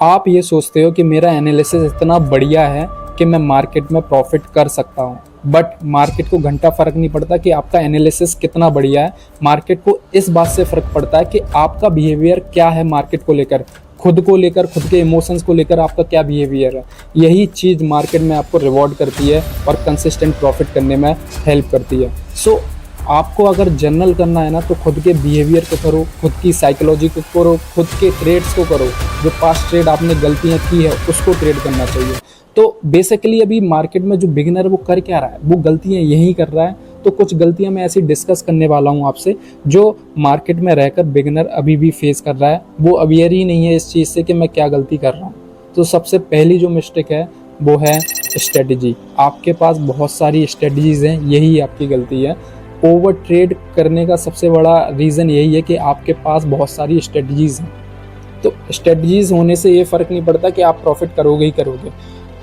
आप ये सोचते हो कि मेरा एनालिसिस इतना बढ़िया है कि मैं मार्केट में प्रॉफिट कर सकता हूँ, बट मार्केट को घंटा फ़र्क नहीं पड़ता कि आपका एनालिसिस कितना बढ़िया है। मार्केट को इस बात से फ़र्क पड़ता है कि आपका बिहेवियर क्या है मार्केट को लेकर, खुद को लेकर, खुद के इमोशंस को लेकर आपका क्या बिहेवियर है। यही चीज़ मार्केट में आपको रिवॉर्ड करती है और कंसिस्टेंट प्रॉफिट करने में हेल्प करती है। सो आपको अगर जर्नल करना है ना, तो खुद के बिहेवियर को करो, खुद की साइकोलॉजी को करो, खुद के ट्रेड्स को करो। जो पास्ट ट्रेड आपने गलतियां की है उसको ट्रेड करना चाहिए। तो बेसिकली अभी मार्केट में जो बिगिनर है वो कर क्या रहा है, वो गलतियां यही कर रहा है। तो कुछ गलतियां मैं ऐसी डिस्कस करने वाला हूं आपसे जो मार्केट में रहकर बिगिनर अभी भी फेस कर रहा है। वो अवेयर ही नहीं है इस चीज़ से कि मैं क्या गलती कर रहा हूँ। तो सबसे पहली जो मिस्टेक है वो है स्ट्रेटजी। आपके पास बहुत सारी स्ट्रेटजीज हैं, यही आपकी गलती है। ओवर ट्रेड करने का सबसे बड़ा रीज़न यही है कि आपके पास बहुत सारी स्ट्रेटजीज हैं। तो स्ट्रेटजीज होने से ये फ़र्क नहीं पड़ता कि आप प्रॉफिट करोगे ही करोगे।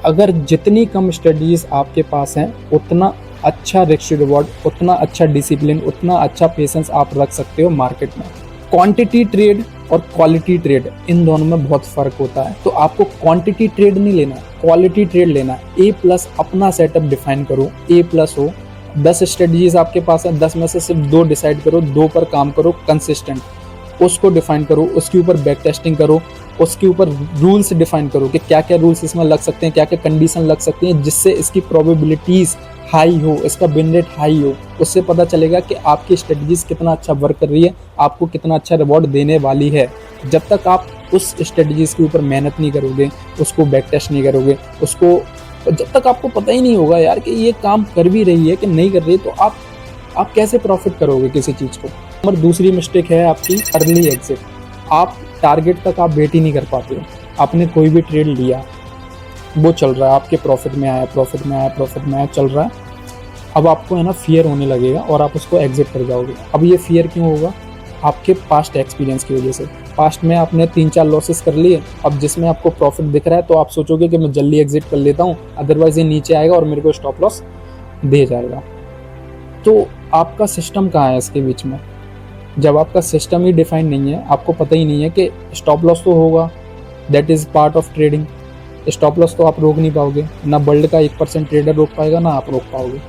अगर जितनी कम स्ट्रेटजीज आपके पास हैं उतना अच्छा रिस्क रिवॉर्ड, उतना अच्छा डिसिप्लिन, उतना अच्छा पेशेंस आप रख सकते हो मार्केट में। क्वांटिटी ट्रेड और क्वालिटी ट्रेड, इन दोनों में बहुत फ़र्क होता है। तो आपको क्वांटिटी ट्रेड नहीं लेना, क्वालिटी ट्रेड लेना है। A+ अपना सेटअप डिफाइन करो, A+ हो। 10 स्ट्रेटजीज आपके पास है, 10 में से सिर्फ 2 डिसाइड करो, 2 पर काम करो कंसिस्टेंट, उसको डिफाइन करो, उसके ऊपर बैक टेस्टिंग करो, उसके ऊपर रूल्स डिफाइन करो कि क्या क्या रूल्स इसमें लग सकते हैं, क्या क्या कंडीशन लग सकती हैं जिससे इसकी प्रोबेबिलिटीज़ हाई हो, इसका विन रेट हाई हो। उससे पता चलेगा कि आपकी स्ट्रेटजीज कितना अच्छा वर्क कर रही है, आपको कितना अच्छा रिवॉर्ड देने वाली है। जब तक आप उस स्ट्रेटजीज के ऊपर मेहनत नहीं करोगे, उसको बैक टेस्ट नहीं करोगे, उसको जब तक आपको पता ही नहीं होगा यार कि ये काम कर भी रही है कि नहीं कर रही है, तो आप कैसे प्रॉफिट करोगे किसी चीज़ को। और दूसरी मिस्टेक है आपकी अर्ली एग्जिट। आप टारगेट तक आप वेट ही नहीं कर पाते हो। आपने कोई भी ट्रेड लिया, वो चल रहा है, आपके प्रॉफिट में आया, प्रॉफिट में आया, प्रॉफिट में आया, चल रहा है। अब आपको है ना फियर होने लगेगा और आप उसको एग्जिट कर जाओगे। अब ये फियर क्यों होगा? आपके पास्ट एक्सपीरियंस की वजह से। पास्ट में आपने 3-4 लॉसेस कर लिए, अब जिसमें आपको प्रॉफिट दिख रहा है तो आप सोचोगे कि मैं जल्दी एग्जिट कर लेता हूँ, अदरवाइज ये नीचे आएगा और मेरे को स्टॉप लॉस दे जाएगा। तो आपका सिस्टम कहाँ है इसके बीच में? जब आपका सिस्टम ही डिफाइन नहीं है, आपको पता ही नहीं है कि स्टॉप लॉस तो होगा, that is part of trading. Stop loss तो आप रोक नहीं पाओगे, ना वर्ल्ड का 1% ट्रेडर रोक पाएगा, ना आप रोक पाओगे।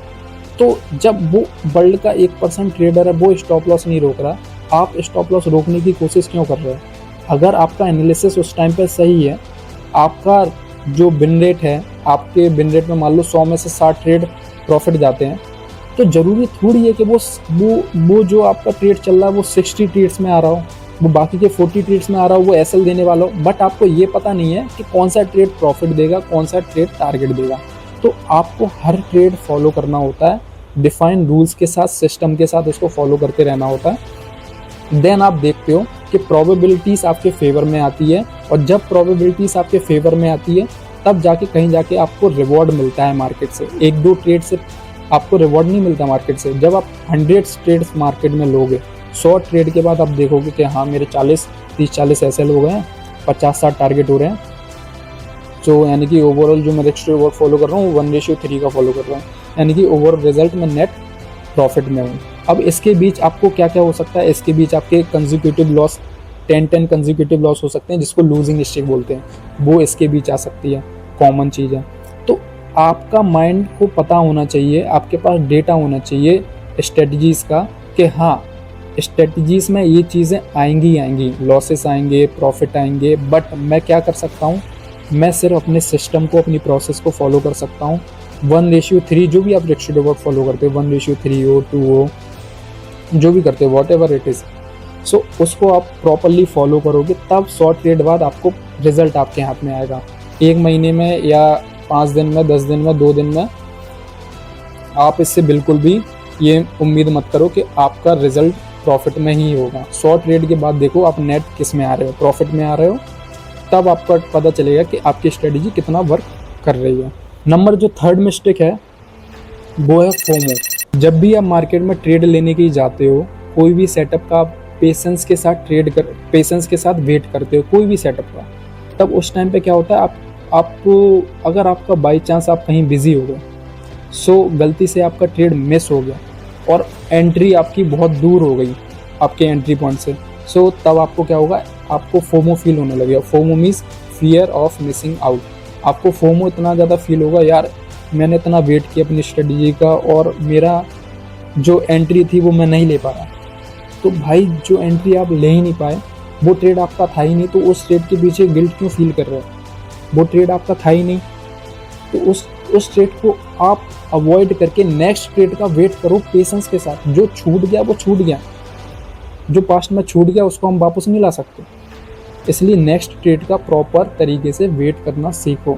तो जब वो वर्ल्ड का 1% ट्रेडर है वो स्टॉप लॉस नहीं रोक रहा, आप स्टॉप लॉस रोकने की कोशिश क्यों कर रहे हो? अगर आपका एनालिसिस उस टाइम पे सही है, आपका जो विन रेट है, आपके विन रेट में मान लो 100 में से 60 ट्रेड प्रॉफिट जाते हैं, तो ज़रूरी थोड़ी है कि वो जो आपका ट्रेड चल रहा है वो 60 ट्रेड्स में आ रहा हो, वो बाकी के 40 ट्रेड्स में आ रहा हो, वो एसएल देने वाला हो। बट आपको ये पता नहीं है कि कौन सा ट्रेड प्रॉफिट देगा, कौन सा ट्रेड टारगेट देगा। तो आपको हर ट्रेड फॉलो करना होता है, डिफाइन रूल्स के साथ, सिस्टम के साथ उसको फॉलो करते रहना होता है। देन आप देखते हो कि प्रोबेबिलिटीज़ आपके फेवर में आती है, और जब प्रोबेबिलिटीज़ आपके फेवर में आती है तब जाके कहीं जाके आपको रिवॉर्ड मिलता है मार्केट से। 1-2 ट्रेड से आपको रिवॉर्ड नहीं मिलता मार्केट से। जब आप 100 ट्रेड्स मार्केट में लोगे, 100 ट्रेड के बाद आप देखोगे कि हाँ मेरे 30-40 एसएल हो गए हैं, 50-60 टारगेट हो रहे हैं। तो यानी कि ओवरऑल जो मैं रिस्क रिवॉर्ड फॉलो कर रहा हूँ 1:3 का फॉलो कर रहा हूँ, यानी कि ओवरऑल रिजल्ट में नेट प्रॉफिट में हूँ। अब इसके बीच आपको क्या क्या हो सकता है? इसके बीच आपके कंसेक्यूटिव लॉस, 10 कंसेक्यूटिव लॉस हो सकते हैं, जिसको लूजिंग स्ट्रीक बोलते हैं, वो इसके बीच आ सकती है, कॉमन चीज़ है। तो आपका माइंड को पता होना चाहिए, आपके पास डेटा होना चाहिए स्ट्रेटजीज़ का कि हाँ स्ट्रेटजीज़ में ये चीज़ें आएंगी ही आएंगी, लॉसेस आएंगे, प्रॉफिट आएंगे, बट मैं क्या कर सकता हूँ? मैं सिर्फ अपने सिस्टम को, अपनी प्रोसेस को फॉलो कर सकता हूँ। 1:3 जो भी आप रिस्क रिवॉर्ड फॉलो करते हो, 1:3 हो, 2 हो, जो भी करते हो, वॉट एवर इट इज़, सो उसको आप प्रॉपरली फॉलो करोगे, तब 100 ट्रेड बाद आपको रिजल्ट आपके हाथ में आएगा। 1 महीने में या 5 दिन में, 10 दिन में, 2 दिन में आप इससे बिल्कुल भी ये उम्मीद मत करो कि आपका रिजल्ट प्रॉफिट में ही होगा। 100 ट्रेड के बाद देखो आप नेट किस में आ रहे हो, प्रॉफिट में आ रहे हो, तब आपको पता चलेगा कि आपकी स्ट्रेटजी कितना वर्क कर रही है। नंबर जो 3rd मिस्टेक है वो है फोमो। जब भी आप मार्केट में ट्रेड लेने के लिए जाते हो, कोई भी सेटअप का पेशेंस के साथ वेट करते हो, कोई भी सेटअप का, तब उस टाइम पे क्या होता है, आपको अगर आपका बाई चांस आप कहीं बिजी हो गए, सो गलती से आपका ट्रेड मिस हो गया और एंट्री आपकी बहुत दूर हो गई आपके एंट्री पॉइंट से, सो तब आपको क्या होगा, आपको फोमो फील होने लगेगा। FOMO means fear of missing out. आपको फोमो इतना ज़्यादा फील होगा, यार मैंने इतना वेट किया अपनी स्ट्रेटजी का और मेरा जो एंट्री थी वो मैं नहीं ले पाया। तो भाई जो एंट्री आप ले ही नहीं पाए, वो ट्रेड आपका था ही नहीं, तो उस ट्रेड के पीछे गिल्ट क्यों फील कर रहे हो? वो ट्रेड आपका था ही नहीं, तो उस ट्रेड को आप अवॉइड करके नेक्स्ट ट्रेड का वेट करो पेशेंस के साथ। जो छूट गया वो छूट गया, जो पास्ट में छूट गया उसको हम वापस नहीं ला सकते, इसलिए नेक्स्ट ट्रेड का प्रॉपर तरीके से वेट करना सीखो।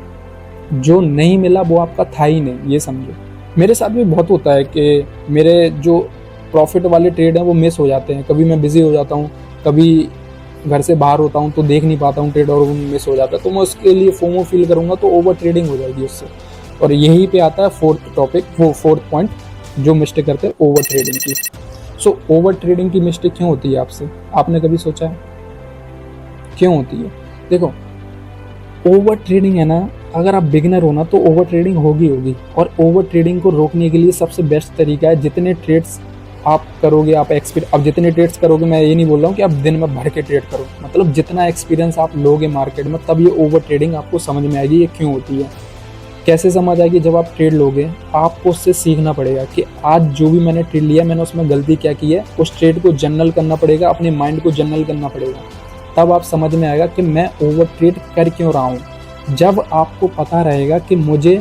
जो नहीं मिला वो आपका था ही नहीं, ये समझो। मेरे साथ भी बहुत होता है कि मेरे जो प्रॉफिट वाले ट्रेड हैं वो मिस हो जाते हैं। कभी मैं बिजी हो जाता हूँ, कभी घर से बाहर होता हूँ तो देख नहीं पाता हूँ ट्रेड और वो मिस हो जाता है, तो मैं उसके लिए फोमो फील करूँगा तो ओवर ट्रेडिंग हो जाएगी उससे। और यही पे आता है फोर्थ टॉपिक, वो फोर्थ पॉइंट जो मिस्टेक करते हैं ओवर ट्रेडिंग की। सो ओवर ट्रेडिंग की मिस्टेक क्यों होती है आपसे, आपने कभी सोचा है क्यों होती है? देखो ओवर ट्रेडिंग है ना, अगर आप बिगिनर हो ना तो ओवर ट्रेडिंग होगी। और ओवर ट्रेडिंग को रोकने के लिए सबसे बेस्ट तरीका है, जितने ट्रेड्स आप करोगे, अब जितने ट्रेड्स करोगे, मैं ये नहीं बोल रहा हूँ कि आप दिन में भर के ट्रेड करो, मतलब जितना एक्सपीरियंस आप लोगे मार्केट में तब ये ओवर ट्रेडिंग आपको समझ में आएगी ये क्यों होती है। कैसे समझ आएगी? जब आप ट्रेड लोगे आपको उससे सीखना पड़ेगा कि आज जो भी मैंने ट्रेड लिया मैंने उसमें गलती क्या की है, उस ट्रेड को जर्नल करना पड़ेगा, अपने माइंड को जर्नल करना पड़ेगा, तब आप समझ में आएगा कि मैं ओवर ट्रेड कर क्यों रहा हूँ। जब आपको पता रहेगा कि मुझे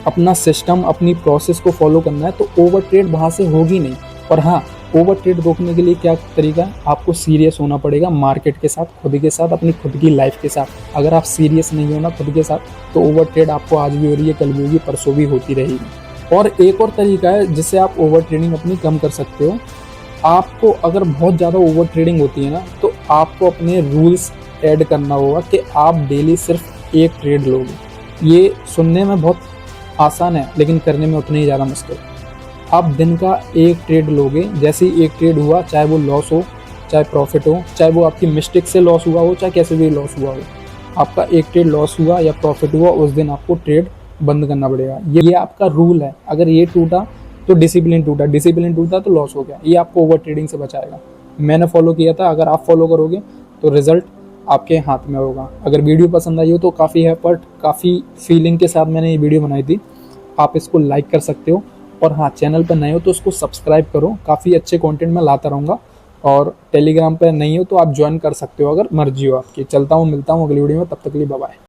अपना सिस्टम, अपनी प्रोसेस को फॉलो करना है, तो ओवर ट्रेड वहाँ से होगी नहीं। और हाँ, ओवर ट्रेड रोकने के लिए क्या तरीका है? आपको सीरियस होना पड़ेगा मार्केट के साथ, खुद के साथ, अपनी खुद की लाइफ के साथ। अगर आप सीरियस नहीं हो ना खुद के साथ तो ओवर ट्रेड आपको आज भी हो रही है, कल भी होगी, परसों भी होती रहेगी। और एक और तरीका है जिससे आप ओवर ट्रेडिंग अपनी कम कर सकते हो। आपको अगर बहुत ज़्यादा ओवर ट्रेडिंग होती है ना तो आपको अपने रूल्स ऐड करना होगा कि आप डेली सिर्फ एक ट्रेड लोगे। ये सुनने में बहुत आसान है लेकिन करने में उतना ही ज़्यादा मुश्किल। आप दिन का एक ट्रेड लोगे, जैसे ही एक ट्रेड हुआ, चाहे वो लॉस हो चाहे प्रॉफिट हो, चाहे वो आपकी मिस्टेक से लॉस हुआ हो चाहे कैसे भी लॉस हुआ हो, आपका एक ट्रेड लॉस हुआ या प्रॉफिट हुआ उस दिन आपको ट्रेड बंद करना पड़ेगा। ये आपका रूल है। अगर ये टूटा तो डिसिप्लिन टूटा, डिसिप्लिन टूटा तो लॉस हो गया। ये आपको ओवर ट्रेडिंग से बचाएगा। मैंने फॉलो किया था, अगर आप फॉलो करोगे तो रिजल्ट आपके हाथ में होगा। अगर वीडियो पसंद आई हो तो काफ़ी एफर्ट, काफ़ी फीलिंग के साथ मैंने ये वीडियो बनाई थी, आप इसको लाइक कर सकते हो। और हाँ, चैनल पर नए हो तो उसको सब्सक्राइब करो, काफ़ी अच्छे कंटेंट मैं लाता रहूँगा। और टेलीग्राम पर नहीं हो तो आप ज्वाइन कर सकते हो अगर मर्जी हो आपकी। चलता हूँ, मिलता हूँ अगली वीडियो में, तब तक के लिए बाय बाय।